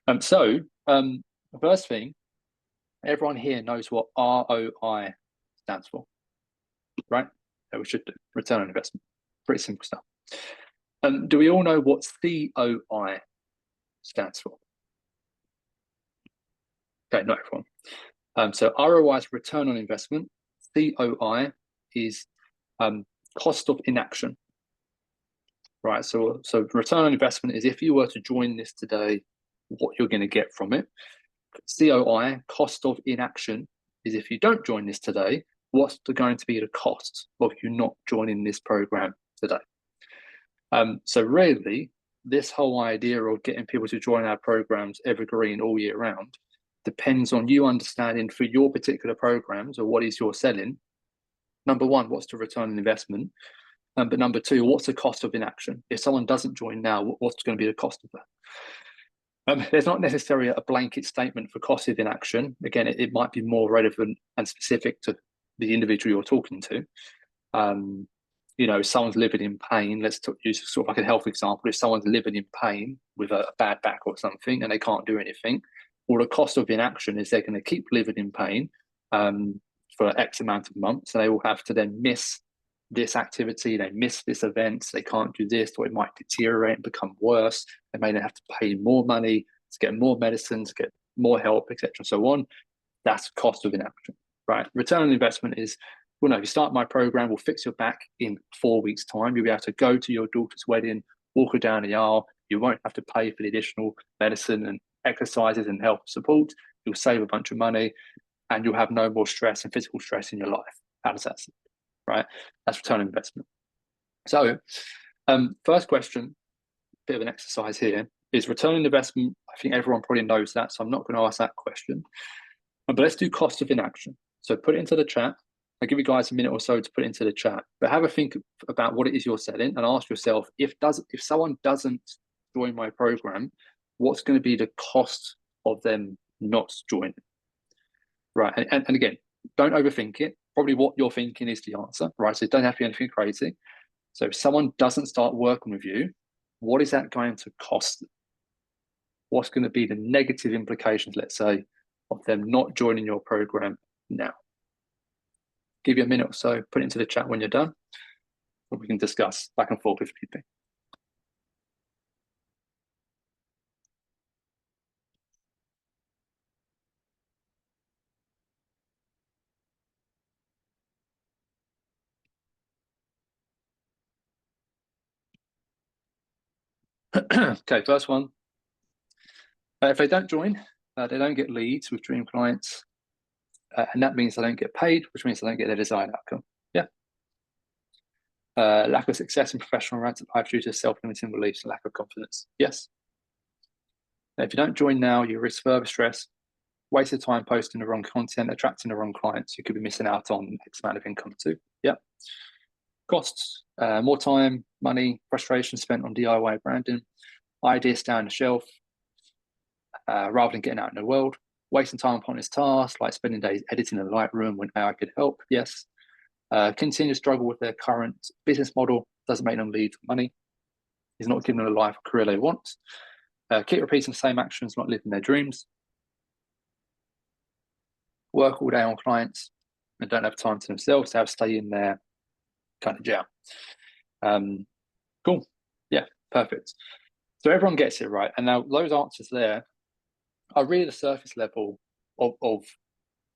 The first thing, everyone here knows what ROI stands for, right? So we should do return on investment. Pretty simple stuff. Do we all know what COI stands for? Okay, not everyone. So ROI is return on investment. COI is cost of inaction. Right, so return on investment is if you were to join this today, what you're going to get from it. COI, cost of inaction, is if you don't join this today, what's going to be the cost of you not joining this program today? So really, this whole idea of getting people to join our programs evergreen all year round depends on you understanding for your particular programs or what is your selling. Number one, what's the return on investment? But number two, what's the cost of inaction? If someone doesn't join now, what's going to be the cost of that? There's not necessarily a blanket statement for cost of inaction. Again, it might be more relevant and specific to the individual you're talking to. Someone's living in pain. Let's use sort of like a health example. If someone's living in pain with a bad back or something and they can't do anything, well, the cost of inaction is they're going to keep living in pain for X amount of months. And they will have to then miss this activity, they miss this event, they can't do this, or it might deteriorate and become worse. They may then have to pay more money to get more medicine, to get more help, etc., and so on. That's cost of inaction, right? Return on investment is, well, no, if you start my program, we'll fix your back in 4 weeks' time. You'll be able to go to your daughter's wedding, walk her down the aisle. You won't have to pay for the additional medicine and exercises and health support. You'll save a bunch of money, and you'll have no more stress and physical stress in your life. How does that sound? Right? That's return on investment. So first question, bit of an exercise here, is return on investment. I think everyone probably knows that, so I'm not going to ask that question. But let's do cost of inaction. So put it into the chat. I'll give you guys a minute or so to put it into the chat. But have a think about what it is you're selling and ask yourself, if someone doesn't join my program, what's going to be the cost of them not joining? Right. And again, don't overthink it. Probably what you're thinking is the answer, right? So it don't have to be anything crazy. So if someone doesn't start working with you, what is that going to cost them? What's going to be the negative implications, let's say, of them not joining your program now? Give you a minute or so, put it into the chat when you're done, and we can discuss back and forth if need be. Okay, first one. If they don't join, they don't get leads with dream clients, and that means they don't get paid, which means they don't get their desired outcome. Yeah. Lack of success in professional life due to self-limiting beliefs and lack of confidence. Yes. Now, if you don't join now, you risk further stress, wasted time posting the wrong content, attracting the wrong clients. You could be missing out on X amount of income too. Yeah. Costs, more time, money, frustration spent on DIY branding, ideas down the shelf, rather than getting out in the world, wasting time upon his tasks, like spending days editing in Lightroom when AI could help. Yes. Continue to struggle with their current business model, doesn't make them lead money, is not giving them the life or career they want. Keep repeating the same actions, not living their dreams. Work all day on clients and don't have time to themselves to have stay in their kind of jail. Cool. Yeah, perfect. So everyone gets it, right? And now those answers there are really the surface level of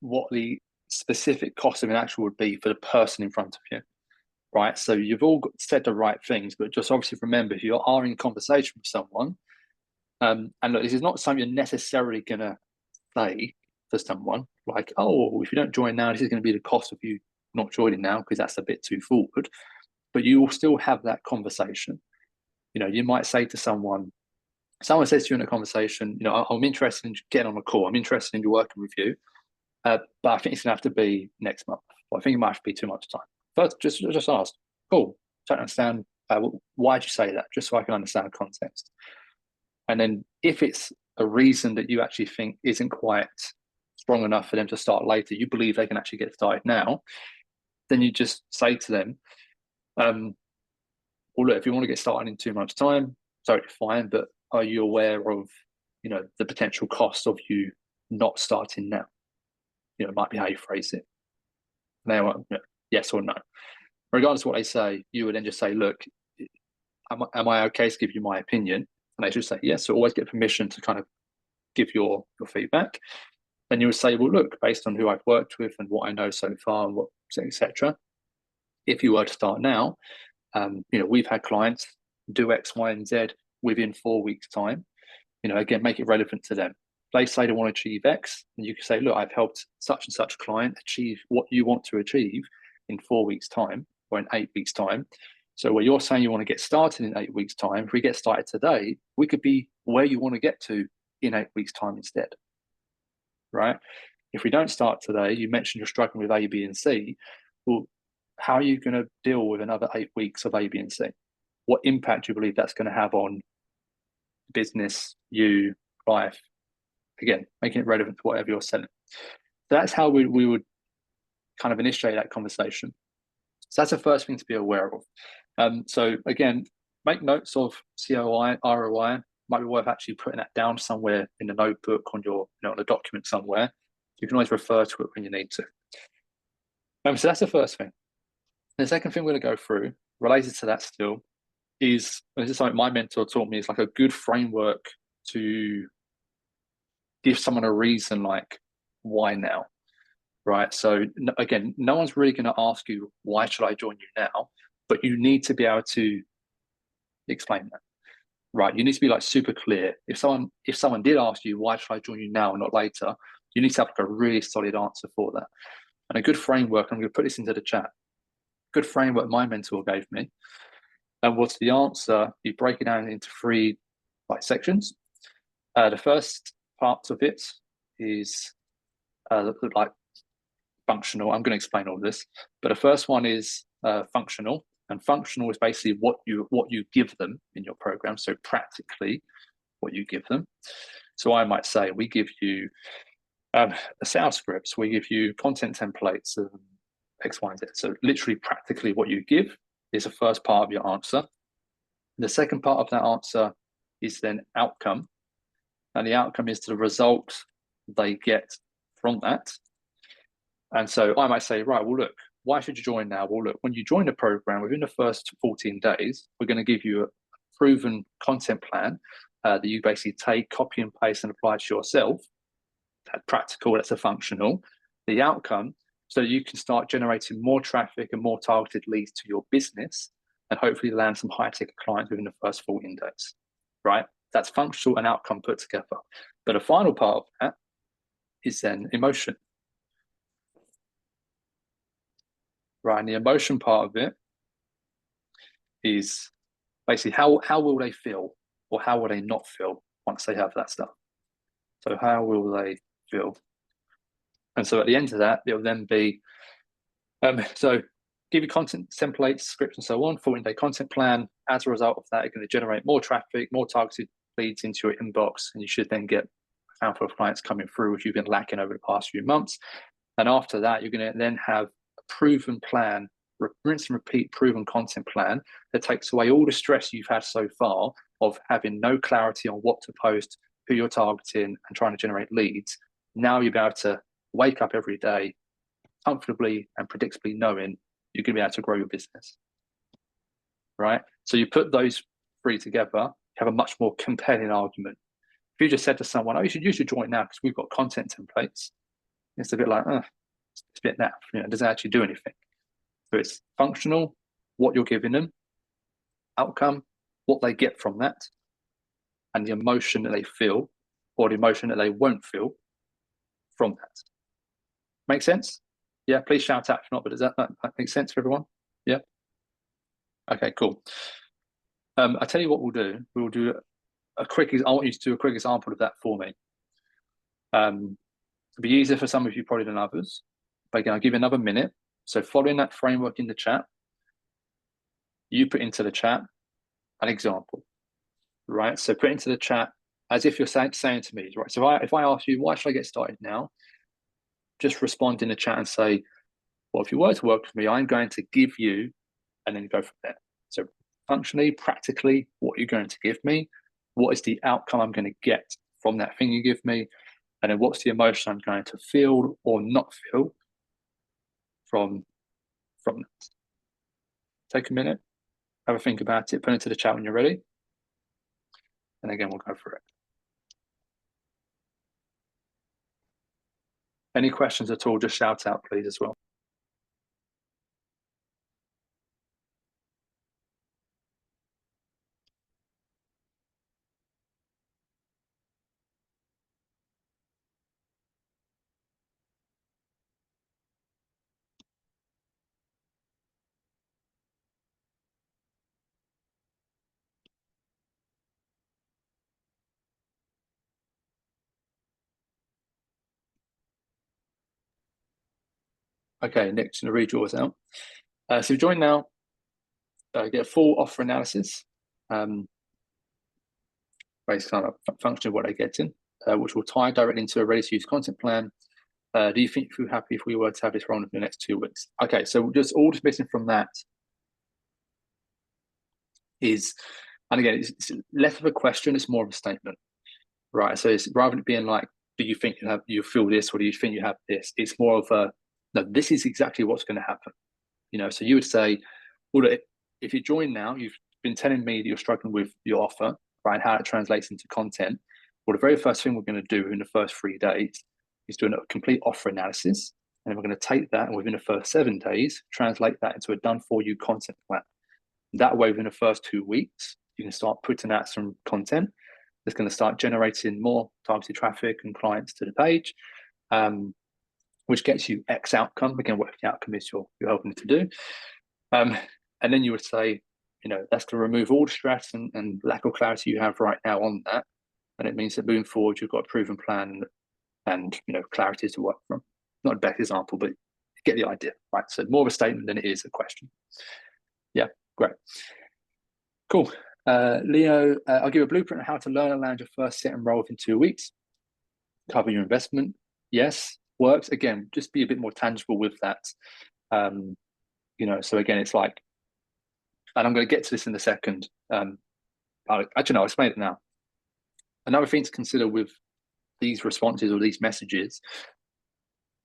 what the specific cost of inaction would be for the person in front of you, right? So you've all said the right things, but just obviously remember, if you are in conversation with someone, and look, this is not something you're necessarily going to say to someone like, oh, if you don't join now, this is going to be the cost of you not joining now, because that's a bit too forward. But you will still have that conversation. You might say to someone says to you in a conversation, I'm interested in getting on a call. I'm interested in working with you. But I think it's going to have to be next month. Or I think it might have to be too much time. First, just ask, cool, don't understand, why did you say that? Just so I can understand the context. And then if it's a reason that you actually think isn't quite strong enough for them to start later, you believe they can actually get started now, then you just say to them, well, look, if you want to get started in 2 months' time, totally fine, but are you aware of the potential cost of you not starting now. Might be how you phrase it. Now, yes or no. Regardless of what they say, you would then just say, look, am I okay to give you my opinion? And they just say yes. So always get permission to kind of give your feedback. Then you would say, well, look, based on who I've worked with and what I know so far and what, etc. If you were to start now, we've had clients do X, Y, and Z within 4 weeks' time. Again, make it relevant to them. They say they want to achieve X, and you can say, look, I've helped such and such client achieve what you want to achieve in 4 weeks' time or in 8 weeks' time. So where you're saying you want to get started in 8 weeks' time, if we get started today, we could be where you want to get to in 8 weeks' time instead, right? If we don't start today, you mentioned you're struggling with A, B, and C. Well, how are you going to deal with another 8 weeks of A, B, and C? What impact do you believe that's going to have on business, you, life? Again, making it relevant to whatever you're selling. So that's how we would kind of initiate that conversation. So that's the first thing to be aware of. So again, make notes of COI, ROI. Might be worth actually putting that down somewhere in the notebook on your, on a document somewhere. You can always refer to it when you need to. So that's the first thing. The second thing we're going to go through, related to that still, is this is something my mentor taught me, is like a good framework to give someone a reason, like, why now, right? So again, no one's really going to ask you, why should I join you now? But you need to be able to explain that, right? You need to be like super clear. If someone did ask you, why should I join you now and not later? You need to have like a really solid answer for that. And a good framework, I'm going to put this into the chat, good framework my mentor gave me. And what's the answer? You break it down into 3 sections. The first part of it is like functional. I'm going to explain all this, but the first one is functional, and functional is basically what you give them in your program. So practically, what you give them. So I might say, we give you sales scripts, we give you content templates, X, Y, and Z. So literally, practically, what you give is the first part of your answer. The second part of that answer is then outcome. And the outcome is the result they get from that. And so I might say, right, well, look, why should you join now? Well, look, when you join the program, within the first 14 days, we're going to give you a proven content plan that you basically take, copy and paste and apply to yourself. That's practical, that's a functional. The outcome, so you can start generating more traffic and more targeted leads to your business and hopefully land some high-ticket clients within the first 14 days, right? That's functional and outcome put together. But a final part of that is then emotion. Right, and the emotion part of it is basically how will they feel, or how will they not feel once they have that stuff? So how will they feel? And so at the end of that, it'll then be, so give you content templates, scripts, and so on, 14-day content plan. As a result of that, you're going to generate more traffic, more targeted leads into your inbox, and you should then get a handful of clients coming through, which you've been lacking over the past few months. And after that, you're going to then have a proven plan, rinse and repeat proven content plan that takes away all the stress you've had so far of having no clarity on what to post, who you're targeting, and trying to generate leads. Now you'll be able to wake up every day comfortably and predictably knowing you're going to be able to grow your business, right? So you put those 3 together, you have a much more compelling argument. If you just said to someone, oh, you should join now because we've got content templates, it's a bit like, it's a bit naff, it doesn't actually do anything. So it's functional, what you're giving them, outcome, what they get from that, and the emotion that they feel, or the emotion that they won't feel from that. Make sense? Yeah, please shout out if not, but does that make sense for everyone? Yeah? Okay, cool. I tell you what we'll do. We'll do a quick, I want you to do a quick example of that for me. It'll be easier for some of you probably than others. But again, I'll give you another minute. So following that framework in the chat, you put into the chat an example, right? So put into the chat as if you're saying to me, right? So if I ask you, why should I get started now? Just respond in the chat and say, well, if you were to work with me, I'm going to give you, and then go from there. So functionally, practically, what you're going to give me, what is the outcome I'm going to get from that thing you give me, and then what's the emotion I'm going to feel or not feel from that. Take a minute, have a think about it, put it into the chat when you're ready, and again, we'll go for it. Any questions at all, just shout out, please, as well. Okay, Nick's going to read yours out. So join now, get a full offer analysis, based kind of function of what they're getting, which will tie directly into a ready-to-use content plan. Do you think you'll be happy if we were to have this rolling for the next 2 weeks? Okay, so just all that's missing from that is, and again, it's less of a question, it's more of a statement, right? So it's rather than it being like, do you think you feel this, or do you think you have this? It's more of a, no, this is exactly what's going to happen. So you would say, well, if you join now, you've been telling me that you're struggling with your offer, right, and how it translates into content. Well, the very first thing we're going to do in the first 3 days is doing a complete offer analysis. And then we're going to take that and within the first 7 days, translate that into a done for you content plan. That way, within the first 2 weeks, you can start putting out some content that's going to start generating more targeted traffic and clients to the page, which gets you X outcome. Again, what the outcome is you're hoping to do. And then you would say, that's going to remove all the stress and lack of clarity you have right now on that. And it means that moving forward, you've got a proven plan and clarity to work from. Not a best example, but you get the idea, right? So more of a statement than it is a question. Yeah, great. Cool. Leo, I'll give a blueprint on how to learn and land your first set and roll within 2 weeks. Cover your investment. Yes, works. Again, just be a bit more tangible with that. So again, it's like, and I'm going to get to this in a second. I'll explain it now. Another thing to consider with these responses or these messages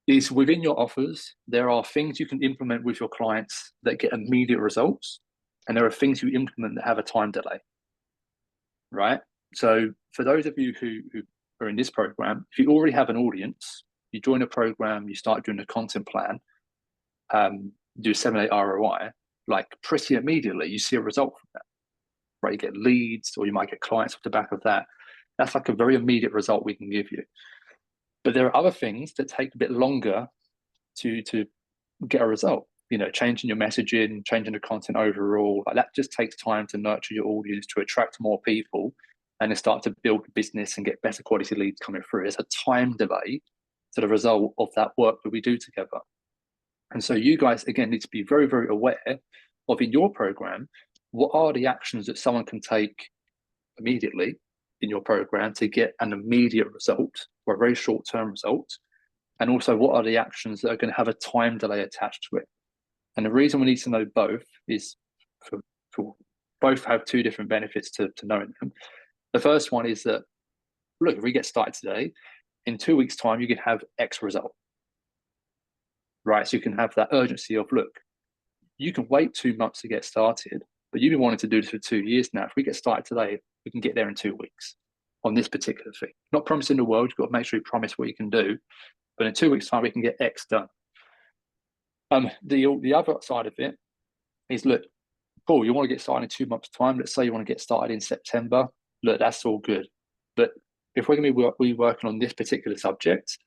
is within your offers, there are things you can implement with your clients that get immediate results, and there are things you implement that have a time delay, right? So for those of you who are in this program, if you already have an audience, you join a program, you start doing a content plan, do 7-8 ROI, like pretty immediately, you see a result from that, right? You get leads, or you might get clients off the back of that. That's like a very immediate result we can give you. But there are other things that take a bit longer to get a result. Changing your messaging, changing the content overall, like that just takes time to nurture your audience, to attract more people, and then start to build a business and get better quality leads coming through. There's a time delay to the result of that work that we do together. And so you guys, again, need to be very, very aware of, in your program, what are the actions that someone can take immediately in your program to get an immediate result or a very short-term result, and also what are the actions that are going to have a time delay attached to it. And the reason we need to know both is for both have two different benefits to knowing them. The first one is that, look, if we get started today, in 2 weeks' time, you can have X result, right? So you can have that urgency of, look, you can wait 2 months to get started, but you've been wanting to do this for 2 years now. If we get started today, we can get there in 2 weeks on this particular thing. Not promising the world, you've got to make sure you promise what you can do, but in 2 weeks' time, we can get X done. The other side of it is, look, cool, you want to get started in 2 months' time. Let's say you want to get started in September. Look, that's all good. But if we're going to be working on this particular subject,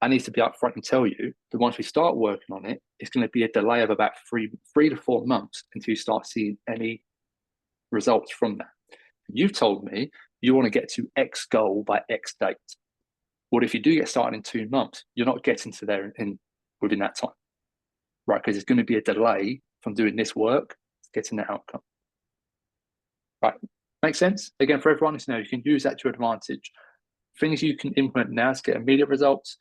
I need to be upfront and tell you that once we start working on it, it's going to be a delay of about three to 4 months until you start seeing any results from that. You've told me you want to get to X goal by X date. Well, if you do get started in 2 months, you're not getting to there within that time, right? Because it's going to be a delay from doing this work to getting that outcome. Right? Makes sense? Again, for everyone, you can use that to your advantage. Things you can implement now to get immediate results,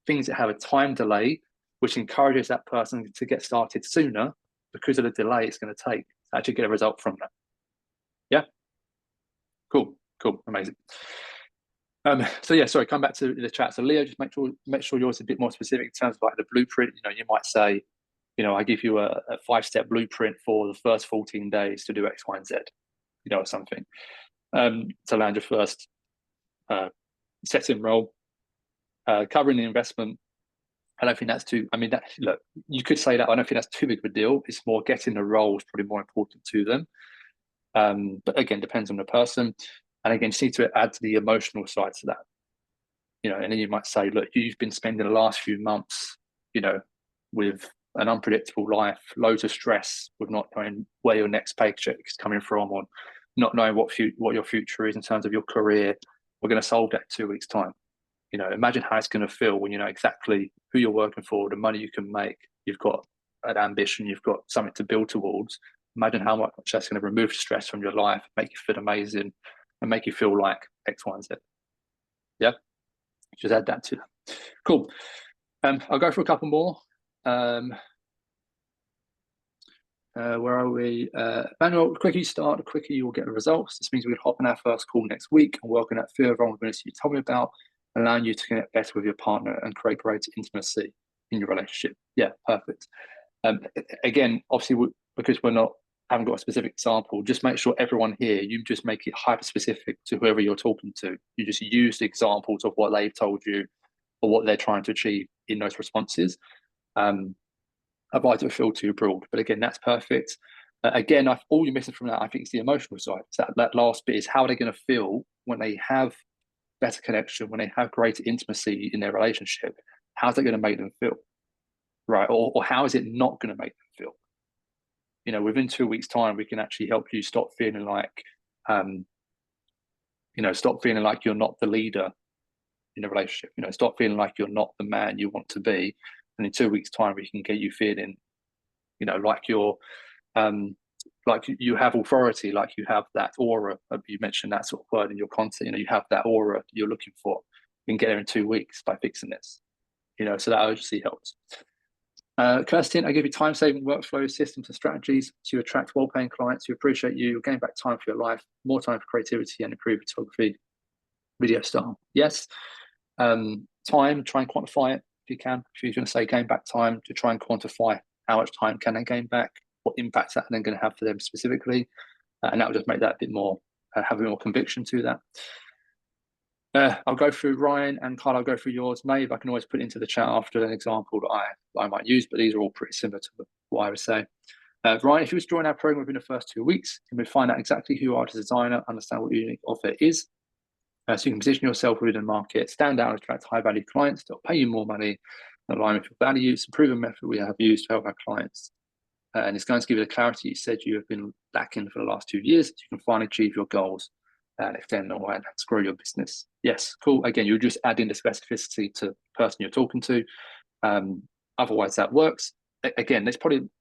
things that have a time delay, which encourages that person to get started sooner because of the delay it's going to take to actually get a result from that. Yeah? Cool, amazing. So yeah, sorry, come back to the chat. So Leo, just make sure yours is a bit more specific in terms of like the blueprint. You might say, I give you a 5-step blueprint for the first 14 days to do X, Y, and Z, or something. To land your first set-in role, covering the investment. I don't think that's too. I mean, look, you could say that. I don't think that's too big of a deal. It's more getting the role is probably more important to them. But again, depends on the person. And again, you need to add to the emotional side to that. And then you might say, look, you've been spending the last few months, with an unpredictable life, loads of stress, with not knowing where your next paycheck is coming from, or not knowing what your future is in terms of your career. We're going to solve that in 2 weeks' time. Imagine how it's going to feel when you know exactly who you're working for, the money you can make. You've got an ambition, you've got something to build towards. Imagine how much that's going to remove stress from your life, make you feel amazing, and make you feel like X, Y, and Z. Yeah, just add that to that. Cool. I'll go for a couple more. Where are we? Manuel, the quicker you start, the quicker you will get the results. This means we can hop on our first call next week and work on that fear of vulnerability you told me about, allowing you to connect better with your partner and create greater intimacy in your relationship. Yeah, perfect. Again, obviously, because haven't got a specific example, just make sure everyone here, you just make it hyper specific to whoever you're talking to. You just use the examples of what they've told you or what they're trying to achieve in those responses. Otherwise, it will feel too broad. But again, that's perfect. Again, all you're missing from that, I think, is the emotional side. So that last bit is how are they going to feel when they have better connection, when they have greater intimacy in their relationship. How's that going to make them feel? Right. Or how is it not going to make them feel? Within 2 weeks' time, we can actually help you stop feeling like, stop feeling like you're not the leader in a relationship. Stop feeling like you're not the man you want to be. And in 2 weeks' time, we can get you feeling, like you're, like you have authority, like you have that aura. You mentioned that sort of word in your content. You have that aura you're looking for. We can get there in 2 weeks by fixing this. So that urgency helps. Kirsten, I give you time-saving workflow systems and strategies to attract well-paying clients who appreciate you. You'll gain back time for your life, more time for creativity, and improve photography, video style. Yes. Time, try and quantify it if you can. If you're going to say gain back time, to try and quantify how much time can they gain back, what impact that then going to have for them specifically, and that will just make that a bit more, have a bit more conviction to that. I'll go through Ryan, and Carl, I'll go through yours. Maeve, I can always put into the chat after an example that I might use, but these are all pretty similar to what I would say. Ryan, if you were to join our program within the first 2 weeks, you would find out exactly who you are as a designer, understand what your unique offer is, so you can position yourself within the market, stand out and attract high-value clients that will pay you more money, align with your values. It's a proven method we have used to help our clients. And it's going to give you the clarity you said you have been lacking for the last 2 years, so you can finally achieve your goals and extend the way and grow your business. Yes, cool. Again, you're just adding the specificity to the person you're talking to. Otherwise, that works. Again,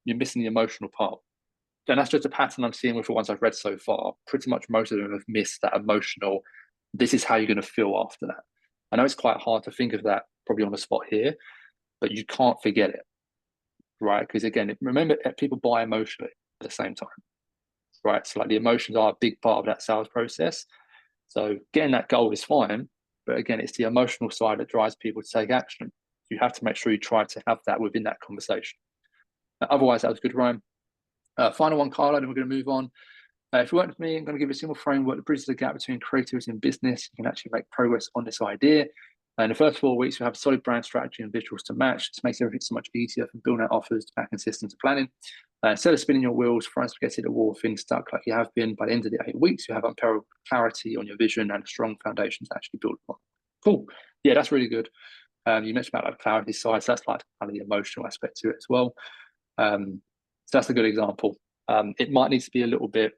you're missing the emotional part. And that's just a pattern I'm seeing with the ones I've read so far. Pretty much most of them have missed that emotional, this is how you're going to feel after that. I know it's quite hard to think of that probably on the spot here, but you can't forget it, right? Because again, remember, people buy emotionally at the same time, right? So like the emotions are a big part of that sales process. So getting that goal is fine, but again, it's the emotional side that drives people to take action. You have to make sure you try to have that within that conversation. Otherwise, that was good, Ryan. Final one, Carla, then we're going to move on. If you work with me, I'm going to give you a simple framework that bridges the gap between creativity and business. You can actually make progress on this idea. In the first 4 weeks, you have a solid brand strategy and visuals to match. This makes everything so much easier from building out offers to back-end systems to planning. Instead of spinning your wheels, trying to get at the wall, feeling stuck like you have been, by the end of the 8 weeks, you have unparalleled clarity on your vision and a strong foundation to actually build upon. Cool. Yeah, that's really good. You mentioned about like clarity side, so that's like kind of the emotional aspect to it as well. So that's a good example. It might need to be a little bit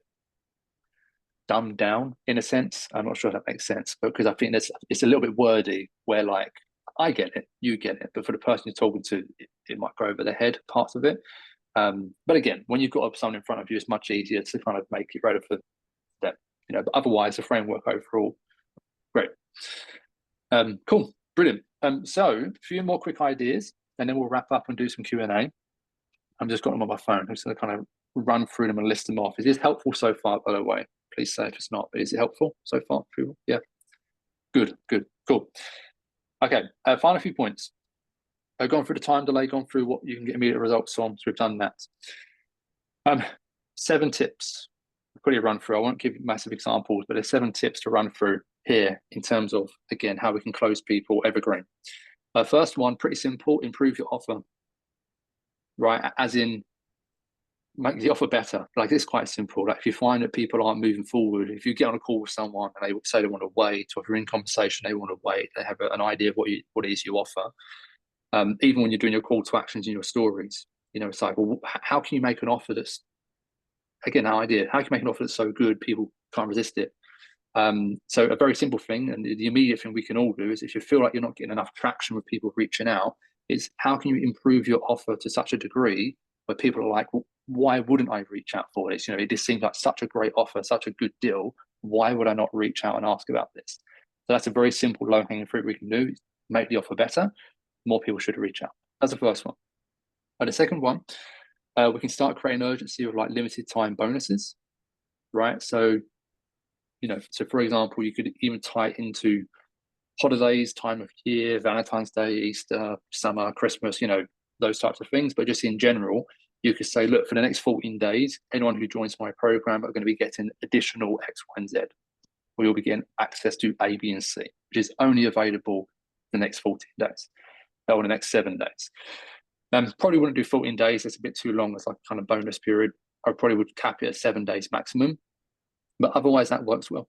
dumbed down in a sense. I'm not sure if that makes sense, but because I think it's a little bit wordy where like, I get it, you get it, but for the person you're talking to, it might go over their head, parts of it. But again, when you've got someone in front of you, it's much easier to kind of make it ready for them, but otherwise the framework overall, great. Cool, brilliant. So a few more quick ideas and then we'll wrap up and do some Q&A. I'm just got them on my phone. I'm just going to kind of run through them and list them off. Is this helpful so far, by the way? Please say if it's not, but is it helpful so far? Yeah. Good, good, cool. Okay, final few points. I've gone through the time delay, gone through what you can get immediate results on, so we've done that. 7 tips. I'll quickly run through. I won't give massive examples, but there's 7 tips to run through here in terms of, again, how we can close people evergreen. First one, pretty simple, improve your offer, right? As in, make the offer better. Like, it's quite simple. Like, if you find that people aren't moving forward, if you get on a call with someone and they say they want to wait, or if you're in conversation, they want to wait, they have an idea of what it is you offer. Even when you're doing your call to actions in your stories, it's like, well, how can you make an offer that's, again, our idea, how can you make an offer that's so good people can't resist it? So a very simple thing, and the immediate thing we can all do is, if you feel like you're not getting enough traction with people reaching out, is how can you improve your offer to such a degree where people are like, well, why wouldn't I reach out for this? It just seems like such a great offer, such a good deal. Why would I not reach out and ask about this? So that's a very simple low-hanging fruit we can do. Make the offer better. More people should reach out. That's the first one. And the second one, we can start creating urgency with like limited time bonuses, right? So, so for example, you could even tie it into holidays, time of year, Valentine's Day, Easter, summer, Christmas, those types of things. But just in general, you could say, look, for the next 14 days, anyone who joins my program are going to be getting additional X, Y, and Z. Or you'll be getting access to A, B, and C, which is only available the next 14 days, or the next 7 days. Probably wouldn't do 14 days. That's a bit too long as like kind of bonus period. I probably would cap it at 7 days maximum. But otherwise, that works well.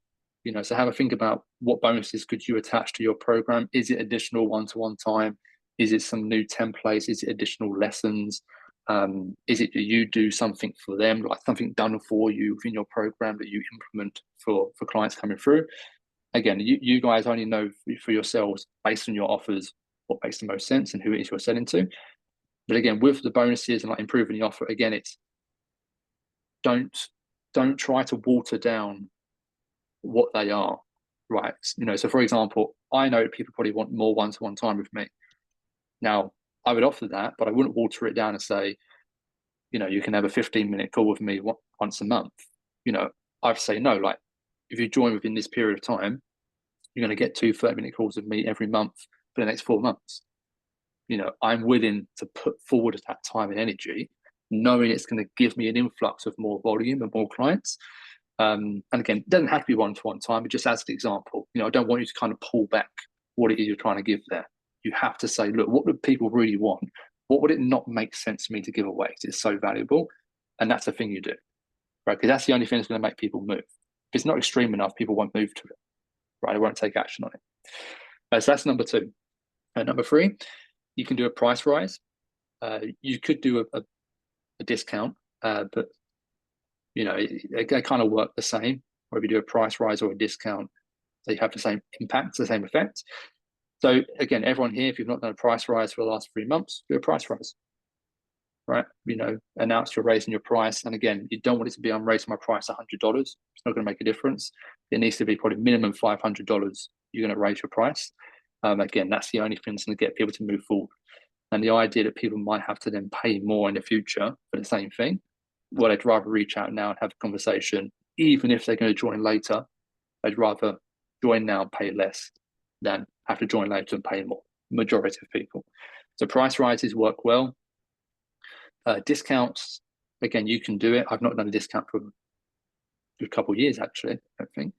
So have a think about what bonuses could you attach to your program. Is it additional one-to-one time? Is it some new templates? Is it additional lessons? Is it that you do something for them, like something done for you within your program that you implement for clients coming through? Again, you guys only know for yourselves, based on your offers, what makes the most sense and who it is you're selling to. But again, with the bonuses and like improving the offer, again, it's don't try to water down what they are, right? So for example, I know people probably want more one-to-one time with me. Now, I would offer that, but I wouldn't water it down and say, you can have a 15-minute call with me once a month. I'd say no, like, if you join within this period of time, you're going to get 2 30-minute calls with me every month for the next 4 months. I'm willing to put forward that time and energy, knowing it's going to give me an influx of more volume and more clients. And again, it doesn't have to be one-to-one time, but just as an example, I don't want you to kind of pull back what it is you're trying to give there. You have to say, look, what do people really want? What would it not make sense for me to give away? Because it's so valuable. And that's the thing you do, right? Because that's the only thing that's going to make people move. If it's not extreme enough, people won't move to it, right? They won't take action on it. So that's number 2. Number 3, you can do a price rise. You could do a discount, but they kind of work the same. Or if you do a price rise or a discount, they have the same impact, the same effect. So again, everyone here, if you've not done a price rise for the last 3 months, do a price rise, right? Announce you're raising your price. And again, you don't want it to be, I'm raising my price $100. It's not going to make a difference. It needs to be probably minimum $500. You're going to raise your price. Again, that's the only thing that's going to get people to move forward. And the idea that people might have to then pay more in the future for the same thing, well, they'd rather reach out now and have a conversation. Even if they're going to join later, they'd rather join now and pay less than have to join later and pay more. Majority of people. So price rises work well. Discounts, again, you can do it. I've not done a discount for a couple of years, actually, I think.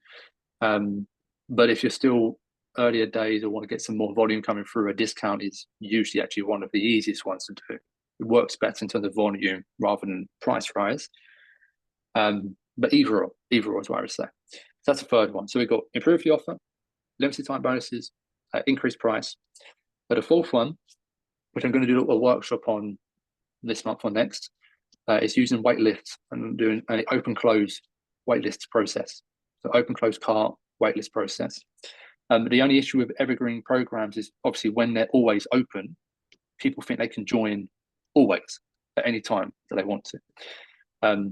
But if you're still earlier days or want to get some more volume coming through, a discount is usually actually one of the easiest ones to do. It works better in terms of volume rather than price rise. But either or is what I would say. So that's the third one. So we've got improve the offer, limited time bonuses, increase price. But the fourth one, which I'm going to do a workshop on this month or next, is using waitlists and doing an open close waitlist process. So open close cart waitlist process. The only issue with evergreen programs is obviously when they're always open, people think they can join always at any time that they want to.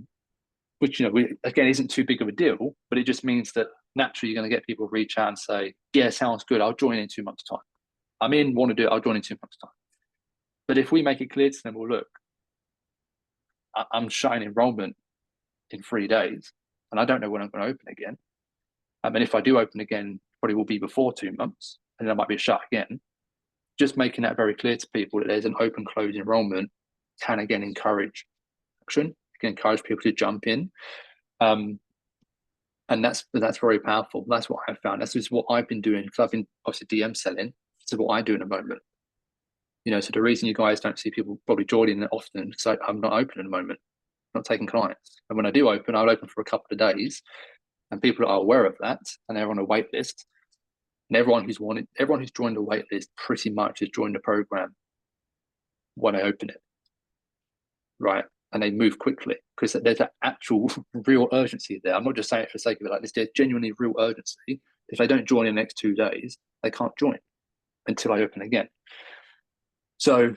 Which, again, isn't too big of a deal, but it just means that naturally you're going to get people reach out and say, yeah, sounds good. I'll join in 2 months' time. I'm in, want to do it. I'll join in 2 months' time. But if we make it clear to them, well, look, I'm shutting enrollment in 3 days and I don't know when I'm going to open again. And if I do open again, probably will be before 2 months, and then it might be shut again. Just making that very clear to people that there's an open close enrollment can again encourage action, can encourage people to jump in. And that's very powerful. That's what I've found. That's just what I've been doing, because I've been obviously DM selling. This is what I do in a moment. So the reason you guys don't see people probably joining it often is I'm not open at the moment, not taking clients. And when I do open, I'll open for a couple of days, and people are aware of that, and they're on a wait list. And everyone who's joined the wait list pretty much has joined the program when I open it, right? And they move quickly because there's that actual real urgency there. I'm not just saying it for the sake of it. Like this, there's genuinely real urgency. If they don't join in the next 2 days, they can't join until I open again. So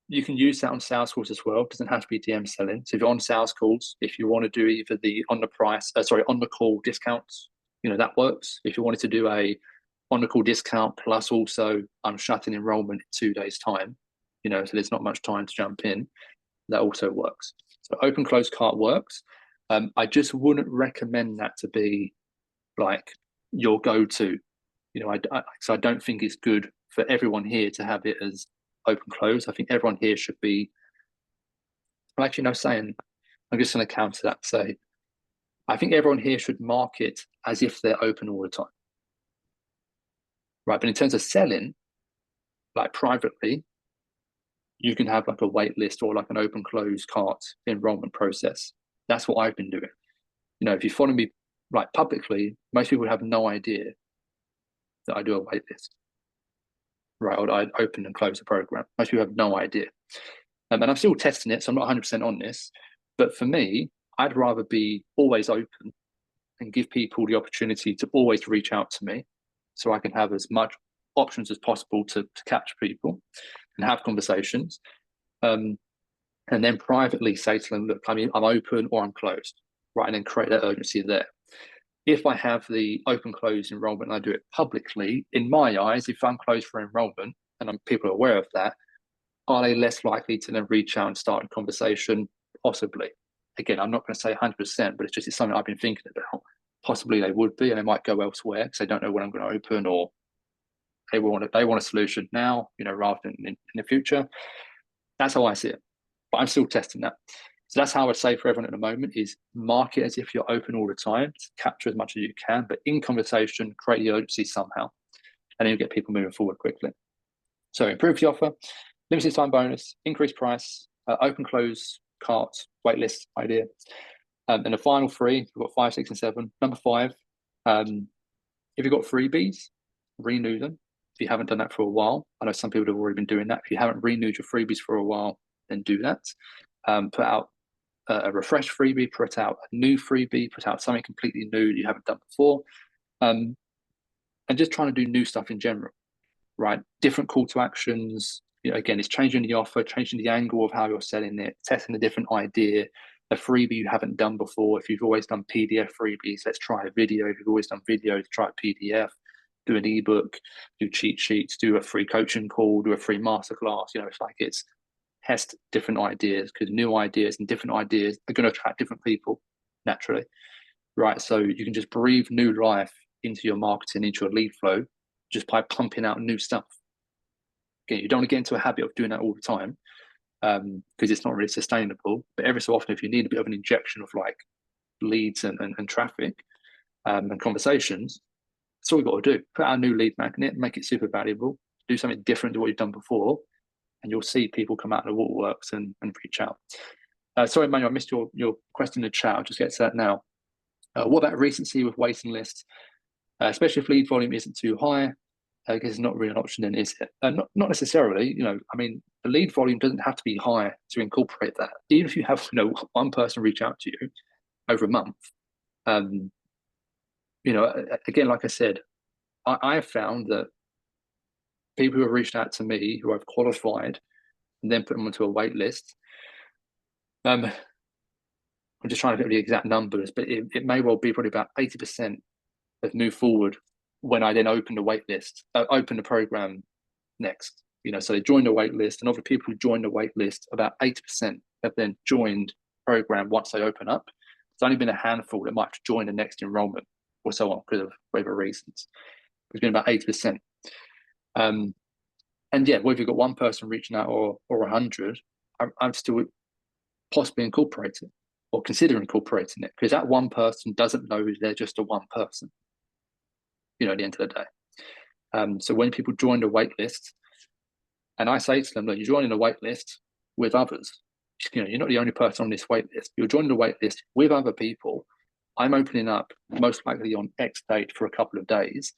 you can use that on sales calls as well. It doesn't have to be DM selling. So if you're on sales calls, if you want to do either the on the call discounts, that works. If you wanted to do a on the call discount plus also I'm shutting enrollment in 2 days time, so there's not much time to jump in, that also works. So open close cart works. I just wouldn't recommend that to be like your go-to. So I don't think it's good for everyone here to have it as open close. I think everyone here should be, I'm just going to counter that, say, I think everyone here should market as if they're open all the time. Right. But in terms of selling, like privately, you can have like a wait list or like an open close cart enrollment process. That's what I've been doing. If you follow me like publicly, most people have no idea that I do a wait list. Right, or I open and close the program. Most people have no idea. And I'm still testing it, so I'm not 100% on this. But for me, I'd rather be always open and give people the opportunity to always reach out to me, so I can have as much options as possible to capture people and have conversations. And then privately say to them, look, I'm open or I'm closed, right? And then create that urgency there. If I have the open close enrollment and I do it publicly, in my eyes, if I'm closed for enrollment and people are aware of that, are they less likely to then reach out and start a conversation? Possibly. Again, I'm not going to say 100%, but it's something I've been thinking about. Possibly they would be, and they might go elsewhere because they don't know when I'm going to open, or they want a solution now, rather than in the future. That's how I see it. But I'm still testing that. So that's how I would say for everyone at the moment is market as if you're open all the time, to capture as much as you can, but in conversation, create the urgency somehow, and then you get people moving forward quickly. So improve the offer, limited time bonus, increase price, open close cart, waitlist idea. And the final 3, we've got 5, 6, and 7. Number 5, if you've got freebies, renew them. If you haven't done that for a while, I know some people have already been doing that. If you haven't renewed your freebies for a while, then do that. Put out a refresh freebie, put out a new freebie, put out something completely new that you haven't done before, and just trying to do new stuff in general, right? Different call to actions. Again, it's changing the offer, changing the angle of how you're selling it, testing a different idea, a freebie you haven't done before. If you've always done PDF freebies, let's try a video. If you've always done video, try a PDF, do an ebook, do cheat sheets, do a free coaching call, do a free masterclass. It's test different ideas, because new ideas and different ideas are going to attract different people naturally, right? So you can just breathe new life into your marketing, into your lead flow, just by pumping out new stuff. Again, you don't want to get into a habit of doing that all the time, because it's not really sustainable. But every so often, if you need a bit of an injection of like leads and traffic and conversations, that's all you've got to do. Put out a new lead magnet, make it super valuable, do something different to what you've done before, and you'll see people come out of the waterworks and reach out. Sorry, Manuel, I missed your question in the chat. I'll just get to that now. What about recency with waiting lists? Especially if lead volume isn't too high, I guess it's not really an option then, is it? Not necessarily. The lead volume doesn't have to be high to incorporate that. Even if you have, one person reach out to you over a month, again, like I said, I have found that people who have reached out to me, who I've qualified and then put them onto a wait list, I'm just trying to get the exact numbers, but it may well be probably about 80% have moved forward when I then open the wait list, open the program next. So they joined the wait list, and of the people who joined the wait list, about 80% have then joined the program once they open up. It's only been a handful that might join the next enrollment or so on because of whatever reasons. It's been about 80%. And yeah, whether you've got one person reaching out or 100, I'm still possibly incorporating or consider incorporating it, because that one person doesn't know they're just a one person, at the end of the day. So when people join the wait list, and I say to them, look, you're joining a wait list with others. You're not the only person on this wait list. You're joining the wait list with other people. I'm opening up most likely on X date for a couple of days,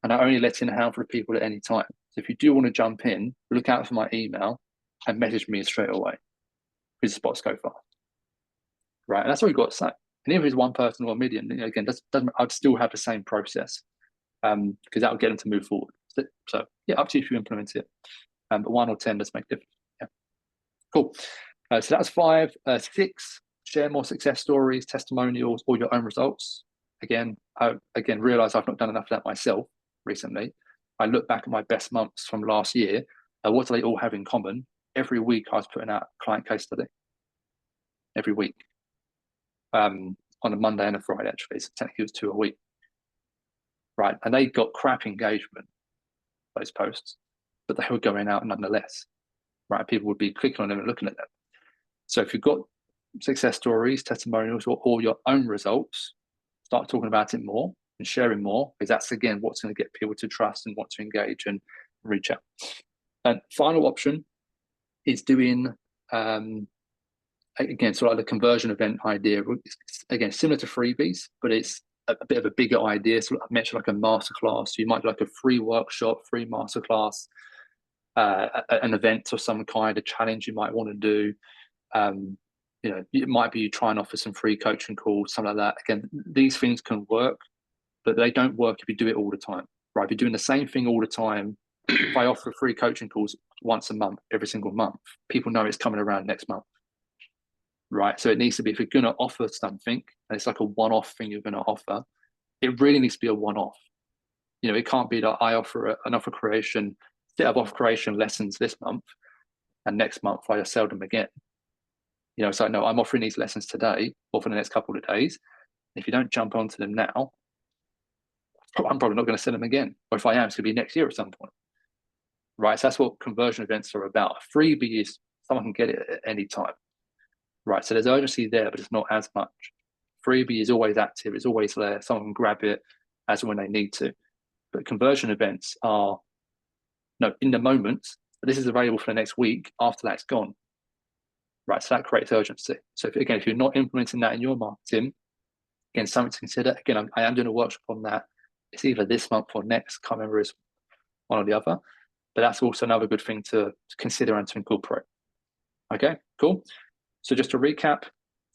and I only let in a handful of people at any time. So if you do want to jump in, look out for my email and message me straight away, because the spots go fast. Right, and that's all you've got to say. And if it's one person or a million, again, I'd still have the same process, because that will get them to move forward. So yeah, up to you if you implement it. But 1 or 10 does make a difference. Yeah, cool. So that's 5. 6, share more success stories, testimonials, or your own results. Again, realize I've not done enough of that myself recently. I look back at my best months from last year. What do they all have in common? Every week I was putting out a client case study. Every week. On a Monday and a Friday, actually. So technically it was 2 a week. Right. And they got crap engagement, those posts, but they were going out nonetheless. Right. People would be clicking on them and looking at them. So if you've got success stories, testimonials, or your own results, start talking about it more and sharing more, because that's, again, what's going to get people to trust and want to engage and reach out. And final option is doing, again, sort of like the conversion event idea. It's, again, similar to freebies, but it's a bit of a bigger idea. So I mentioned like a masterclass. So you might do like a free workshop, free masterclass, an event of some kind, a challenge you might want to do. It might be you try and offer some free coaching calls, something like that. Again, these things can work, but they don't work if you do it all the time, right? If you're doing the same thing all the time, if I offer free coaching calls once a month, every single month, people know it's coming around next month, right? So it needs to be, if you're going to offer something, and it's like a one-off thing you're going to offer, it really needs to be a one-off. It can't be that I offer an offer creation, set of offer creation lessons this month, and next month I just sell them again. So no, I'm offering these lessons today or for the next couple of days. If you don't jump onto them now, I'm probably not going to sell them again. Or if I am, it's going to be next year at some point. Right. So that's what conversion events are about. A freebie is someone can get it at any time. Right. So there's urgency there, but it's not as much. Freebie is always active. It's always there. Someone can grab it as and when they need to. But conversion events are, in the moment, but this is available for the next week. After that's gone. Right, so that creates urgency. So if you're not implementing that in your marketing, again, something to consider. Again, I am doing a workshop on that. It's either this month or next. Can't remember, it's one or the other. But that's also another good thing to consider and to incorporate. Okay, cool. So just to recap,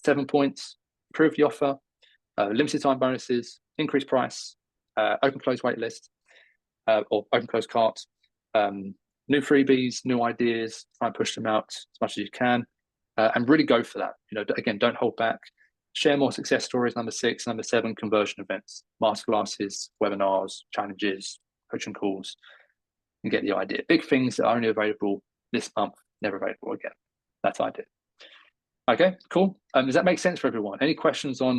7 points: improve the offer, limited time bonuses, increase price, open close wait list, or open close cart, new freebies, new ideas. Try and push them out as much as you can. And really go for that. Again, don't hold back. Share more success stories, number 6. Number 7, conversion events, masterclasses, webinars, challenges, coaching calls. You get the idea. Big things that are only available this month, never available again. That's the idea. Okay, cool. Does that make sense for everyone? Any questions on